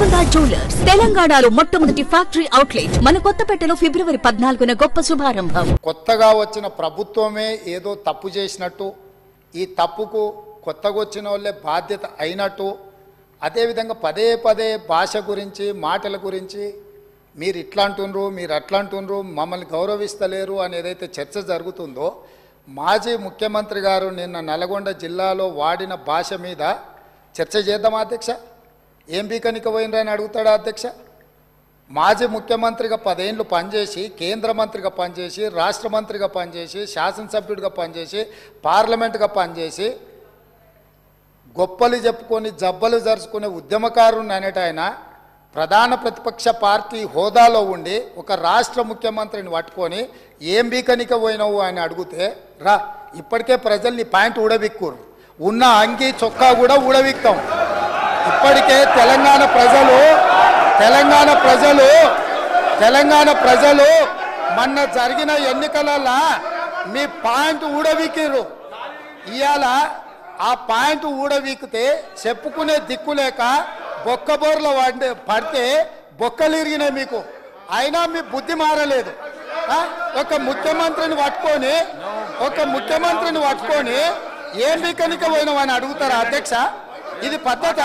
Nalgonda jewellers తెలంగాణలో మొట్టమొదటి factory outlet మన కొత్తపేటలో ఫిబ్రవరి 14న గొప్ప శుభారంభం. కొత్తగా వచ్చిన ప్రభుత్వమే ఏదో తప్పు చేసినట్టు, ఈ తప్పుకు కొత్తగా వచ్చిన వాళ్ళే బాధ్యత అయినట్టు, అదేవిధంగా పదే పదే భాష గురించి మాటల గురించి మీరు ఇట్లా అంటున్నారు, మీరు అట్లా అంటున్నారు, మమ్మల్ని గౌరవిస్తలేరు అని ఏదైతే చర్చ జరుగుతుందో, మాజీ ముఖ్యమంత్రి గారు నిన్న నల్గొండ జిల్లాలో వాడిన భాష మీద చర్చ చేద్దామా అధ్యక్ష? ఏం బీకనిక పోయినరని అడుగుతాడా అధ్యక్ష? మాజీ ముఖ్యమంత్రిగా 10 ఏళ్ళు పనిచేసి, కేంద్ర మంత్రిగా పనిచేసి, రాష్ట్ర మంత్రిగా పనిచేసి, శాసనసభ్యుడిగా పనిచేసి, పార్లమెంటుగా పనిచేసి, గొప్పలు చెప్పుకొని జబ్బలు జరుచుకునే ఉద్యమకారుని అనేట ఆయన ప్రధాన ప్రతిపక్ష పార్టీ హోదాలో ఉండి ఒక రాష్ట్ర ముఖ్యమంత్రిని పట్టుకొని ఏం బీకనిక పోయినావు అని అడిగితే, రా ఇప్పటికే ప్రజల్ని ప్యాంటు ఊడబిక్కురు, ఉన్న అంగి చొక్కా కూడా ఊడబిక్తాం. ఇప్పటికే తెలంగాణ ప్రజలు మొన్న జరిగిన ఎన్నికలలో మీ పాయింట్ ఊడవీకిరు. ఇవాళ ఆ పాయింట్ ఊడవీకితే చెప్పుకునే దిక్కులేక బొక్కబోర్ల పడితే బొక్కలు ఇరిగినాయి మీకు. అయినా మీ బుద్ధి మారలేదు. ఒక ముఖ్యమంత్రిని పట్టుకొని ఏం బీకనిక పోయినావు అని అడుగుతారా అధ్యక్ష? ఇది పద్ధత?